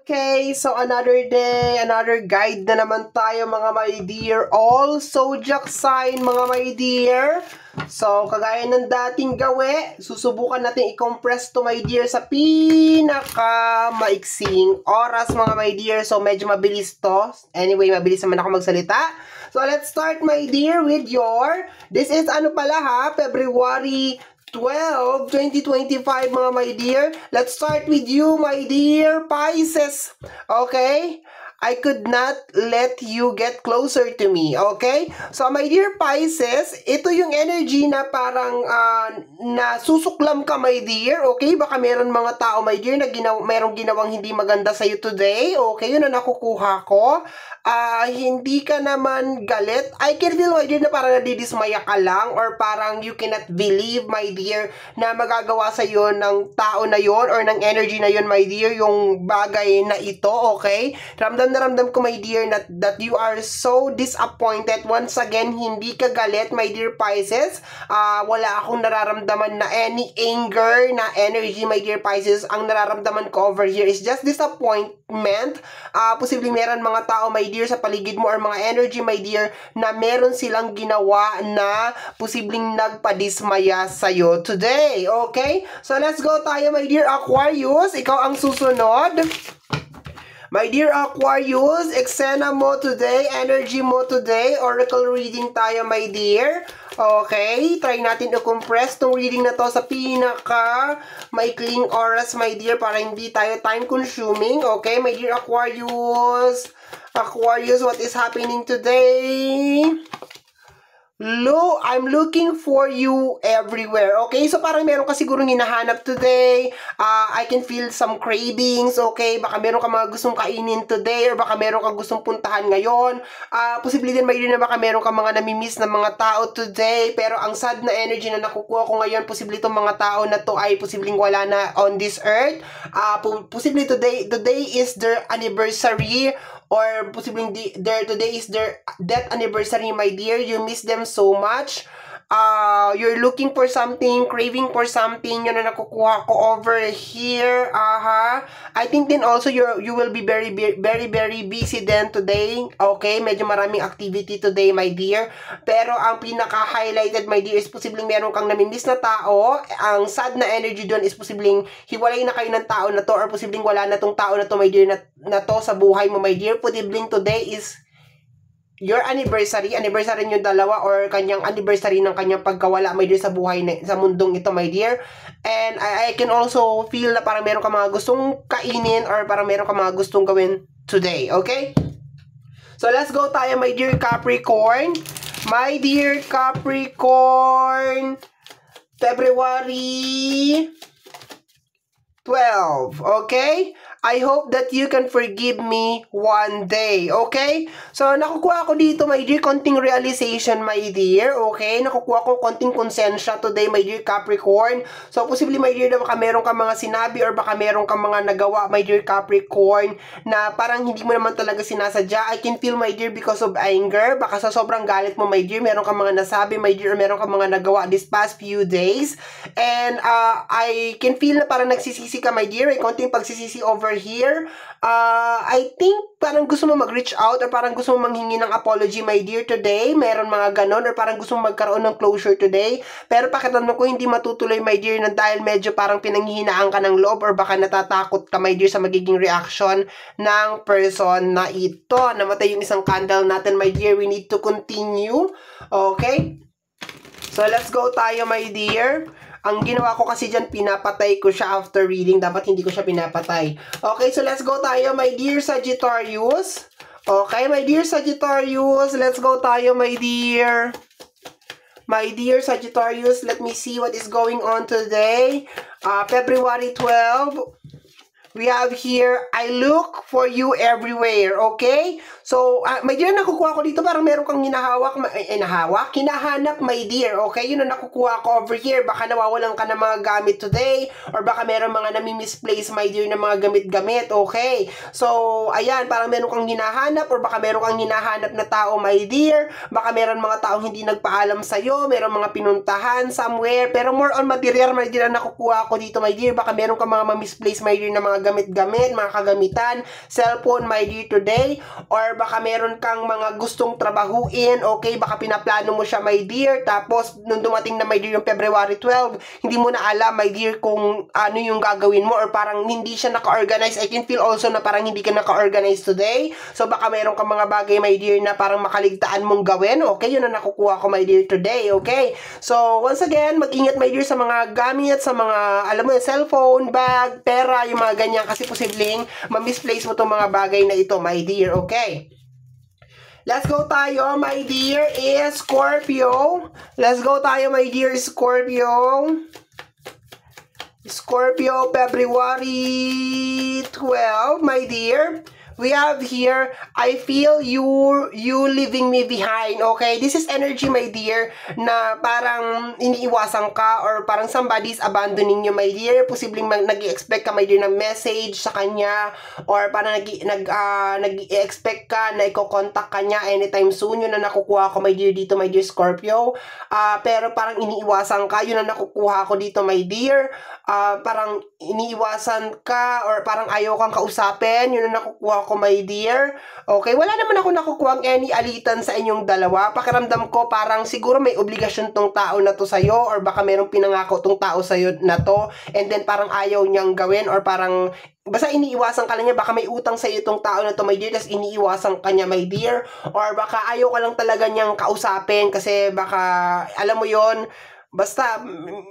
Okay, so another day, another guide na naman tayo mga my dear. All zodiac sign mga my dear. So, kagaya ng dating gawe, susubukan natin i-compress to my dear sa pinaka-maiksing oras mga my dear. So, medyo mabilis to. Anyway, mabilis naman ako magsalita. So, let's start my dear with your, this is ano pala ha, February 12, 2025 mga my dear. Let's start with you my dear Pisces. Okay? I could not let you get closer to me. Okay? So my dear Pisces, ito yung energy na parang nasusuklam ka my dear. Okay? Baka meron mga tao my dear na merong ginawang hindi maganda sa'yo today. Okay? Yun na nakukuha ko. Hindi ka naman galit. I can feel my dear na parang nadidismaya ka lang or parang you cannot believe my dear na magagawa sa iyo ng tao na yon or ng energy na yon my dear yung bagay na ito. Okay? Ramdam na ramdam ko my dear that you are so disappointed. Once again, hindi ka galit my dear Pisces. Wala akong nararamdaman na any anger na energy my dear Pisces. Ang nararamdaman ko over here is just disappointment. Posibleng meron mga tao my dear sa paligid mo or mga energy my dear na meron silang ginawa na posibleng nagpadismaya sa'yo today. Okay? So let's go tayo my dear Aquarius. Ikaw ang susunod. My dear Aquarius, eksena mo today, energy mo today, oracle reading tayo my dear. Okay, try natin i-compress tong reading na to sa pinaka maikling oras my dear para hindi tayo time consuming. Okay, my dear Aquarius. Aquarius, what is happening today? I'm looking for you everywhere. Okay? So, parang meron ka sigurong hinahanap today. I can feel some cravings. Okay? Baka meron ka mga gustong kainin today or baka meron ka gustong puntahan ngayon. Posible din may na baka meron ka mga namimiss na mga tao today. Pero ang sad na energy na nakukuha ko ngayon, posible itong mga tao na to ay posibleng wala na on this earth. Posible today is their anniversary or posibleng today is their death anniversary, my dear. You miss them so much. You're looking for something, craving for something, yun na nakukuha ko over here. I think din also you will be very busy then today. Okay, medyo maraming activity today, my dear. Pero ang pinaka-highlighted, my dear, is posibleng meron kang namimiss na tao. Ang sad na energy doon is posibleng hiwalay na kayo ng tao na to or posibleng wala na tong tao na to, my dear, na to sa buhay mo, my dear. Posibleng today is your anniversary yung dalawa or kanyang anniversary ng kanyang pagkawala my dear sa buhay sa mundong ito my dear. And I can also feel na parang meron ka mga gustong kainin or parang meron ka mga gustong gawin today. Okay? So let's go tayo my dear Capricorn. My dear Capricorn, February 12. Okay? I hope that you can forgive me one day. Okay? So, nakukuha ko dito, my dear, konting realization, my dear. Okay? Nakukuha ko konting konsensya today, my dear Capricorn. So, possibly, my dear, baka meron ka mga sinabi or baka meron ka mga nagawa, my dear Capricorn, na parang hindi mo naman talaga sinasadya. I can feel, my dear, because of anger. Baka sa sobrang galit mo, my dear, meron ka mga nasabi, my dear, or meron ka mga nagawa this past few days. And, I can feel na parang nagsisisi ka, my dear. Ay, konting pagsisisi over here. I think parang gusto mo mag-reach out or parang gusto mo manghingi ng apology, my dear, today. Meron mga ganon or parang gusto mo magkaroon ng closure today. Pero pakiramdam ko hindi matutuloy, my dear, na dahil medyo parang pinanghihinaan ka ng loob or baka natatakot ka, my dear, sa magiging reaction ng person na ito. Namatay yung isang candle natin, my dear. We need to continue. Okay? So, let's go tayo, my dear. Ang ginawa ko kasi dyan, pinapatay ko siya after reading. Dapat hindi ko siya pinapatay. Okay, so let's go tayo, my dear Sagittarius. Okay, my dear Sagittarius. Let's go tayo, my dear. My dear Sagittarius, let me see what is going on today. February 12. We have here, I look for you everywhere, okay? So, my dear, nakukuha ko dito, parang meron kang hinahanap, my dear, okay? Yun ang nakukuha ko over here. Baka nawawalan ka ng mga gamit today, or baka meron mga nami-misplace, my dear, na mga gamit-gamit, okay? So, ayan, parang meron kang hinahanap, or baka meron kang hinahanap na tao, my dear. Baka meron mga taong hindi nagpaalam sa'yo, meron mga pinuntahan somewhere, pero more on material, my dear, ang nakukuha ko dito, my dear. Baka meron kang mga ma-misplace, my dear, na mga mga gamit-gamit, mga kagamitan, cellphone, my dear, today, or baka meron kang mga gustong trabahuin, okay, baka pinaplano mo siya, my dear, tapos nung dumating na, my dear, yung February 12, hindi mo na alam, my dear, kung ano yung gagawin mo, or parang hindi siya naka-organize. I can feel also na parang hindi ka naka-organize today, so baka meron kang mga bagay, my dear, na parang makaligtaan mong gawin, okay, yun ang nakukuha ko, my dear, today, okay, so once again, mag-ingat, my dear, sa mga gamit, sa mga, alam mo, cellphone, bag, pera, yung mga ganyan, kasi posibleng ma-misplace mo itong mga bagay na ito, my dear, okay? Let's go tayo, my dear, is Scorpio. Let's go tayo, my dear, Scorpio. Scorpio, February 12, my dear. We have here, I feel you leaving me behind, okay? This is energy, my dear, na parang iniiwasan ka or parang somebody's abandoning you, my dear. Posibleng nag-i-expect ka, my dear, ng message sa kanya, or parang nag-i-expect ka na i-contact ka niya anytime soon. Yun na nakukuha ko, my dear, dito, my dear, Scorpio. Pero parang iniiwasan ka, yun na nakukuha ko dito, my dear. Parang iniiwasan ka or parang ayaw kang kausapin, yun na nakukuha ko, my dear. Okay, wala naman ako nakukuha any alitan sa inyong dalawa. Pakiramdam ko parang siguro may obligasyon tong tao na to sa'yo, or baka merong pinangako tong tao sa'yo na to, and then parang ayaw niyang gawin, or parang basta iniiwasan ka lang niya. Baka may utang sa'yo itong tao na to, my dear, tas iniiwasan ka niya, my dear, or baka ayaw ka lang talaga niyang kausapin kasi baka, alam mo yon, basta,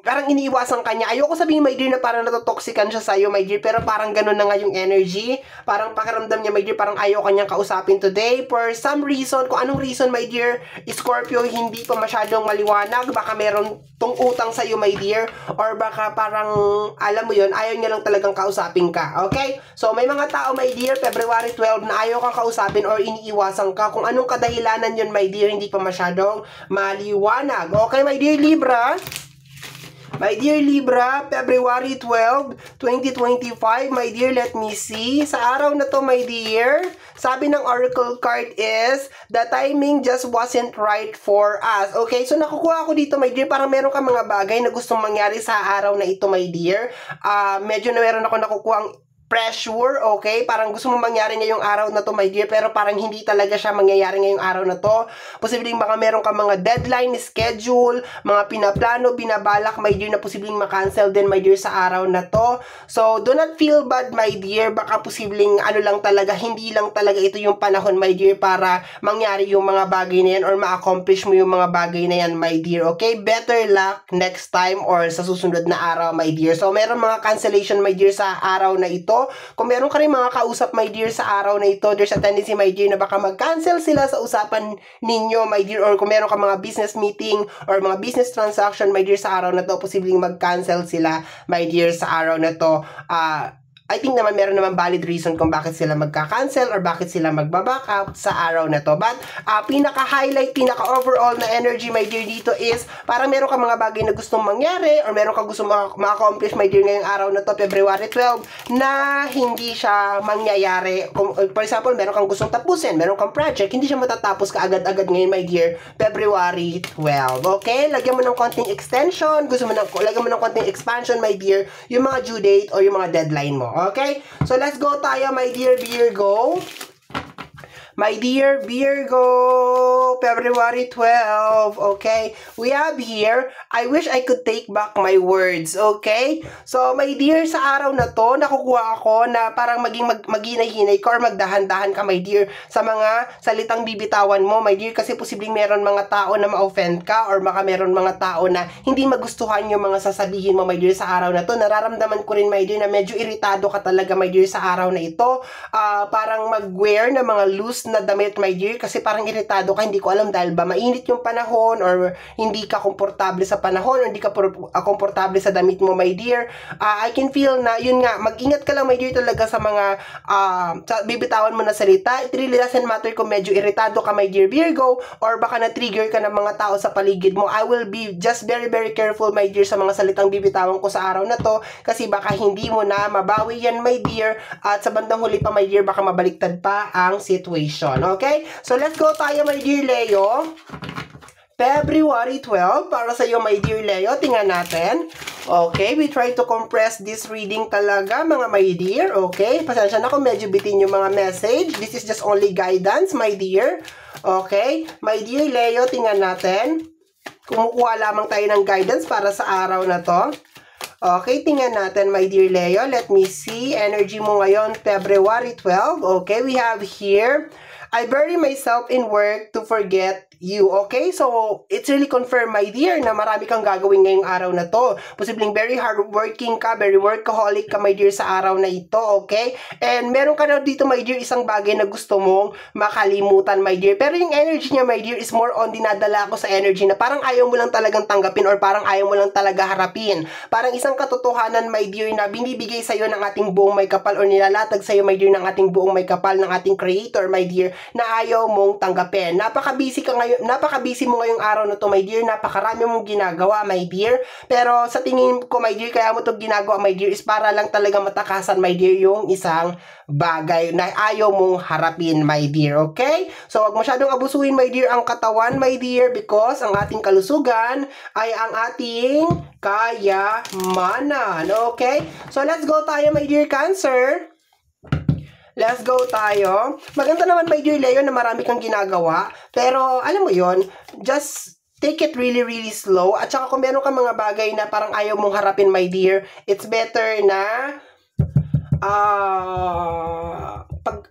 parang iniiwasan ka niya. Ayoko sabihin, my dear, na parang natotoxican siya sa'yo, my dear, pero parang ganun na nga yung energy. Parang pakiramdam niya, my dear, parang ayaw ka niyang kausapin today. For some reason, kung anong reason, my dear, Scorpio, hindi pa masyadong maliwanag. Baka meron tong utang sa'yo, my dear, or baka parang, alam mo yun, ayaw niya lang talagang kausapin ka, okay? So, may mga tao, my dear, February 12, na ayaw kang kausapin or iniiwasan ka. Kung anong kadahilanan yun, my dear, hindi pa masyadong maliwanag. Okay, my dear Libra? My dear Libra, February 12, 2025, my dear, let me see. Sa araw na to, my dear, sabi ng Oracle card is, the timing just wasn't right for us. Okay, so nakukuha ko dito, my dear, parang meron ka mga bagay na gustong mangyari sa araw na ito, my dear. Medyo na meron ako nakukuhang pressure, okay? Parang gusto mo mangyari ngayong araw na to, my dear, pero parang hindi talaga siya mangyayari ngayong araw na to. Posibleng baka meron ka mga deadline, schedule, mga pinaplano, binabalak, my dear, na posibleng makancel din, my dear, sa araw na to. So, do not feel bad, my dear. Baka posibleng ano lang talaga, hindi lang talaga ito yung panahon, my dear, para mangyari yung mga bagay na yan or ma-accomplish mo yung mga bagay na yan, my dear, okay? Better luck next time or sa susunod na araw, my dear. So, meron mga cancellation, my dear, sa araw na ito. Kung meron ka rin mga kausap, my dear, sa araw na ito, there's a tendency, my dear, na baka mag-cancel sila sa usapan ninyo, my dear, or kung meron ka mga business meeting or mga business transaction, my dear, sa araw na to, posibleng mag-cancel sila, my dear, sa araw na to. I think naman meron naman valid reason kung bakit sila magka-cancel or bakit sila magbaback out sa araw na to. But, pinaka-highlight, pinaka-overall na energy, my dear, dito is parang meron ka mga bagay na gustong mangyari or meron ka gustong ma-accomplish, my dear, ngayong araw na to, February 12, na hindi siya mangyayari. Kung, for example, meron kang gustong tapusin, meron kang project, hindi siya matatapos kaagad-agad ngayon, my dear, February 12. Okay? Lagyan mo ng konting extension, lagyan mo ng konting expansion, my dear, yung mga due date or yung mga deadline mo. Okay? So, let's go tayo, my dear Virgo. My dear Virgo, February 12, okay? We have here, I wish I could take back my words, okay? So, my dear, sa araw na to, nakukuha ako na parang maghinay-hinay ka or magdahan-dahan ka, my dear, sa mga salitang bibitawan mo, my dear, kasi posibleng meron mga tao na ma-offend ka or baka meron mga tao na hindi magustuhan yung mga sasabihin mo, my dear, sa araw na to. Nararamdaman ko rin, my dear, na medyo iritado ka talaga, my dear, sa araw na ito. Parang mag-wear na mga loose na damit, my dear, kasi parang iritado ka, hindi ko alam dahil ba mainit yung panahon or hindi ka komportable sa panahon or hindi ka komportable sa damit mo, my dear. I can feel na, yun nga, mag-ingat ka lang, my dear, talaga sa mga bibitawan mo na salita. It really doesn't matter kung medyo iritado ka, my dear Virgo, or baka na-trigger ka ng mga tao sa paligid mo. I will be just very, very careful, my dear, sa mga salitang bibitawan ko sa araw na to, kasi baka hindi mo na mabawi yan, my dear, at sa bandang huli pa, my dear, baka mabaliktad pa ang situation. Okay? So, let's go tayo, my dear Leo. February 12, para sa iyo, my dear Leo. Tingnan natin. Okay, we try to compress this reading talaga, mga my dear. Okay, pasensya na kung medyo bitin yung mga message. This is just only guidance, my dear. Okay, my dear Leo, tingnan natin. Kumukuha lamang tayo ng guidance para sa araw na to. Okay, tingnan natin, my dear Leo. Let me see. Energy mo ngayon, February 12. Okay, we have here, I bury myself in work to forget you. Okay, so it's really confirmed, my dear, na marami kang gagawin ngayong araw na to. Posibleng very hardworking ka, very workaholic ka, my dear, sa araw na ito. Okay, and meron ka na dito, my dear, isang bagay na gusto mong makalimutan, my dear. Pero yung energy niya, my dear, is more on dinadala ko sa energy na parang ayaw mo lang talagang tanggapin or parang ayaw mo lang talaga harapin. Parang isang katotohanan, my dear, na binibigay sa'yo ng ating buong may kapal or nilalatag sa'yo, my dear, ng ating buong may kapal, ng ating creator, my dear, na ayaw mong tanggapin. Napaka-busy ka ngayon, napaka-busy mo ngayong araw na to, my dear. Napakarami mong ginagawa, my dear. Pero sa tingin ko, my dear, kaya mo to ginagawa, my dear, is para lang talaga matakasan, my dear, yung isang bagay na ayaw mong harapin, my dear. Okay? So, wag masyadong abusuhin, my dear, ang katawan, my dear, because ang ating kalusugan ay ang ating kayamanan. Okay? So, let's go tayo, my dear Cancer. Let's go tayo. Maganda naman, my dear Leo, na marami kang ginagawa. Pero, alam mo yon, just take it really, really slow. At saka kung meron kang mga bagay na parang ayaw mong harapin, my dear, it's better na,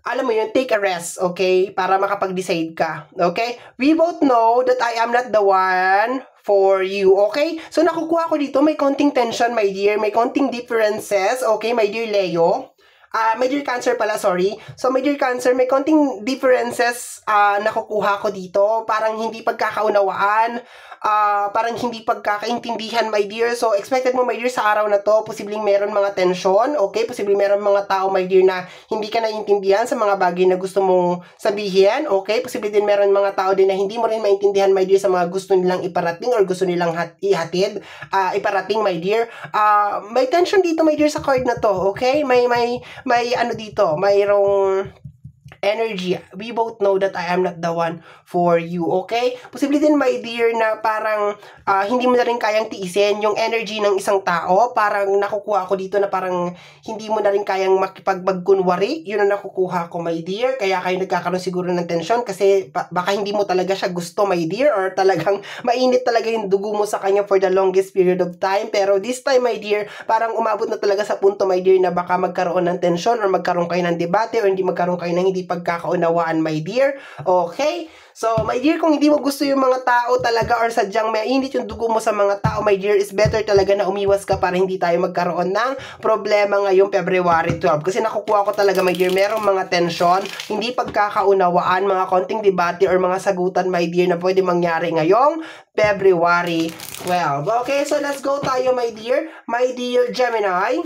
alam mo yun, take a rest, okay? Para makapag-decide ka, okay? We both know that I am not the one for you, okay? So, nakukuha ko dito, may konting tension, my dear. May konting differences, okay, my dear Leo? My dear Cancer pala, sorry. So, my dear Cancer, may konting differences nakukuha ko dito. Parang hindi pagkakaunawaan. Parang hindi pagkakaintindihan, my dear. So, expected mo, my dear, sa araw na to, posibleng meron mga tension, okay? Posibleng meron mga tao, my dear, na hindi ka naiintindihan sa mga bagay na gusto mong sabihin, okay? Posibleng din meron mga tao din na hindi mo rin maintindihan, my dear, sa mga gusto nilang iparating or gusto nilang ihatid, iparating, my dear. May tension dito, my dear, sa card na to, okay? May ano dito, mayroong energy. We both know that I am not the one for you, okay? Posible din, my dear, na parang hindi mo na rin kayang tiisin yung energy ng isang tao. Parang nakukuha ko dito na parang hindi mo na rin kayang makipagbagkunwari. Yun ang nakukuha ko, my dear. Kaya kayo nagkakaroon siguro ng tension kasi baka hindi mo talaga siya gusto, my dear, or talagang mainit talaga yung dugo mo sa kanya for the longest period of time. Pero this time, my dear, parang umabot na talaga sa punto, my dear, na baka magkaroon ng tension or magkaroon kayo ng debate or hindi magkaroon kayo ng hindi pagkakaunawaan, my dear. Okay? So, my dear, kung hindi mo gusto yung mga tao talaga or sadyang mainit yung dugo mo sa mga tao, my dear, is better talaga na umiwas ka para hindi tayo magkaroon ng problema ngayong February 12. Kasi nakukuha ko talaga, my dear, merong mga tension, hindi pagkakaunawaan, mga konting debate or mga sagutan, my dear, na pwede mangyari ngayong February 12. Okay, so let's go tayo, my dear. My dear Gemini.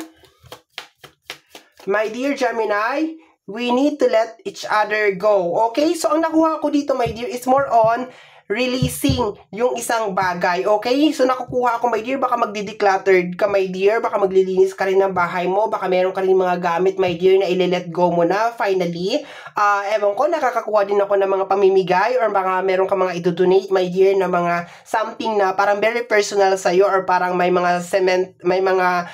My dear Gemini, we need to let each other go. Okay? So, ang nakuha ko dito, my dear, is more on releasing yung isang bagay. Okay? So, nakukuha ko, my dear, baka magdi-decluttered ka, my dear. Baka maglilinis ka rin ng bahay mo. Baka meron ka rin mga gamit, my dear, na ile-let go mo na, finally. Ewan ko, nakakakuha din ako ng mga pamimigay or baka meron ka mga idodonate, my dear, na mga something na parang very personal sa'yo or parang may mga may mga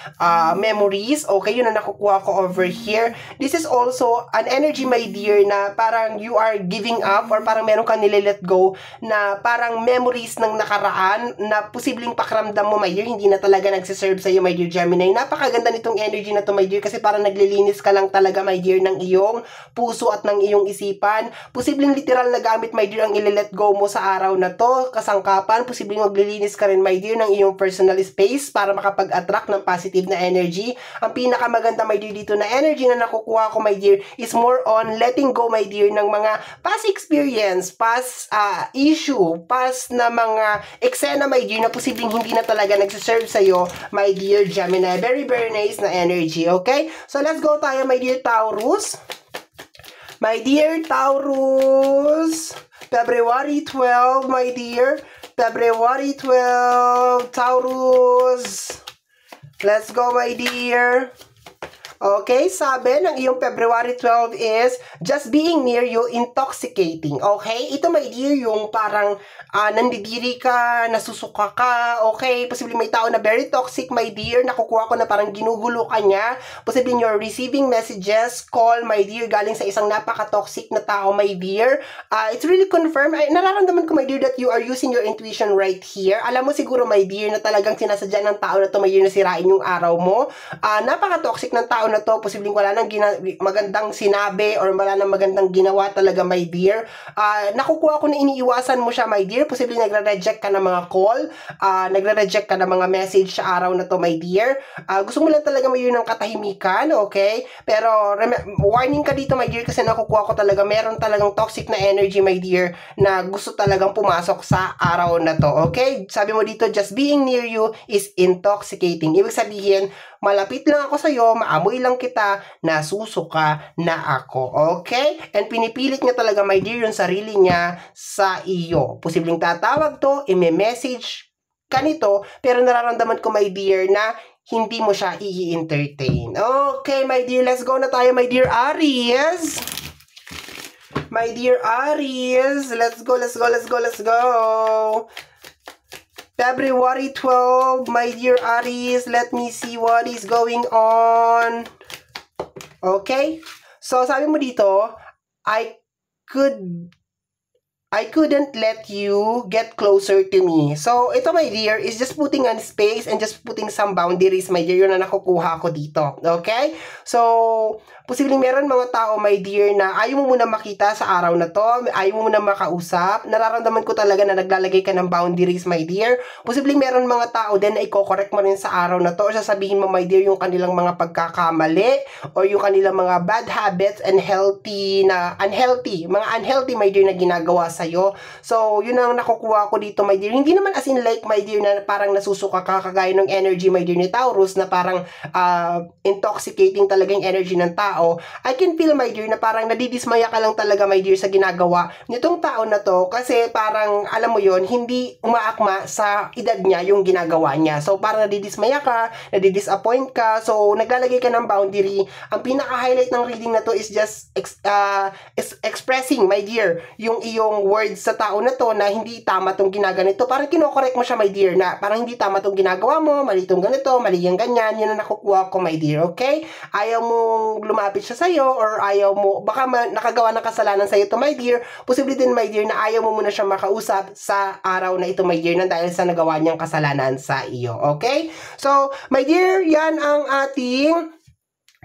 memories. Okay? Yun ang nakukuha ko over here. This is also an energy, my dear, na parang you are giving up or parang meron ka nile-let go na parang memories ng nakaraan na posibleng pakiramdam mo, my dear, hindi na talaga nagsiserve sa'yo, my dear Gemini. Napakaganda nitong energy na to, my dear, kasi parang naglilinis ka lang talaga, my dear, ng iyong puso at ng iyong isipan. Posibleng literal na gamit, my dear, ang ile-let go mo sa araw na to, kasangkapan. Posibleng maglilinis ka rin, my dear, ng iyong personal space para makapag-attract ng positive na energy. Ang pinakamaganda, my dear, dito na energy na nakukuha ko, my dear, is more on letting go, my dear, ng mga past experience, past issue, past na mga eksena, my dear, na posibleng hindi na talaga nagsiserve sa'yo, my dear Gemini. Very, very nice na energy, okay? So, let's go tayo, my dear Taurus. My dear Taurus, February 12, my dear. February 12, Taurus. Let's go, my dear. Okay, sabi ng iyong February 12 is, just being near you, intoxicating. Okay, ito my dear, yung parang nandidiri ka, nasusuka ka, okay, posibleng may tao na very toxic, my dear, nakukuha ko na parang ginugulo ka niya, posibleng you're receiving messages, call, my dear, galing sa isang napaka-toxic na tao, my dear. It's really confirmed, nararamdaman ko, my dear, that you are using your intuition right here. Alam mo siguro, my dear, na talagang sinasadya ng tao na to, my dear, na sirain yung araw mo. Napaka-toxic ng tao na to, posibleng wala nang magandang sinabi or wala nang magandang ginawa talaga, my dear. Nakukuha ko na iniiwasan mo siya, my dear. Posibleng nagre-reject ka ng mga call, nagre-reject ka ng mga message sa araw na to, my dear. Gusto mo lang talaga may ng katahimikan, okay? Pero warning ka dito, my dear, kasi nakukuha ko talaga meron talagang toxic na energy, my dear, na gusto talagang pumasok sa araw na to, okay? Sabi mo dito, just being near you is intoxicating. Ibig sabihin, malapit lang ako sa'yo, maamoy lang kita, nasusuka na ako. Okay? And pinipilit niya talaga, my dear, yung sarili niya sa iyo. Posibleng tatawag to, i-message ka nito, pero nararamdaman ko, my dear, na hindi mo siya i-entertain. Okay, my dear, let's go na tayo, my dear Aries. My dear Aries, let's go, let's go, let's go, let's go. February 12, my dear Aries, let me see what is going on. Okay? So, sabi mo dito, I couldn't let you get closer to me. So, ito, my dear, is just putting on space and just putting some boundaries, my dear, yun na nakukuha ko dito. Okay? So, posibleng meron mga tao, my dear, na ayaw mo muna makita sa araw na to, ayaw mo muna makausap. Nararamdaman ko talaga na naglalagay ka ng boundaries, my dear. Posibleng meron mga tao din na i-correct mo rin sa araw na to, or sasabihin mo, my dear, yung kanilang mga pagkakamali, or yung kanilang mga bad habits and unhealthy, my dear, na ginagawa sa'yo. So, yun ang nakukuha ko dito, my dear. Hindi naman as in like, my dear, na parang nasusuka ka kagaya ng energy, my dear, ni Taurus, na parang intoxicating talaga yung energy ng tao. I can feel, my dear, na parang nadidismaya ka lang talaga, my dear, sa ginagawa nitong tao na to, kasi parang, alam mo yon, hindi umaakma sa edad niya yung ginagawa niya. So, parang nadidismaya ka, nadidisappoint ka, so, naglalagay ka ng boundary. Ang pinaka-highlight ng reading na to is just expressing, my dear, yung iyong words sa tao na to na hindi tama tong ginaganito. Parang kinokorek mo siya, my dear, na parang hindi tama tong ginagawa mo, mali tong ganito, mali yung ganyan, yun ang nakukuha ko, my dear, okay? Ayaw mong lumapit siya sa'yo, or ayaw mo, baka nakagawa ng kasalanan sa'yo to, my dear. Posible din, my dear, na ayaw mo muna siya makausap sa araw na ito, my dear, na dahil sa nagawa niyang kasalanan sa iyo, okay? So, my dear, yan ang ating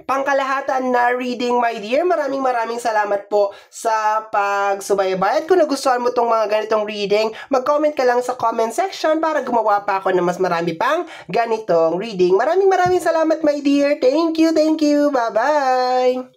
pangkalahatan na reading, my dear. Maraming salamat po sa pagsubaybay. At kung nagustuhan mo tong mga ganitong reading, mag-comment ka lang sa comment section para gumawa pa ako ng mas marami pang ganitong reading. Maraming salamat, my dear. Thank you. Bye-bye.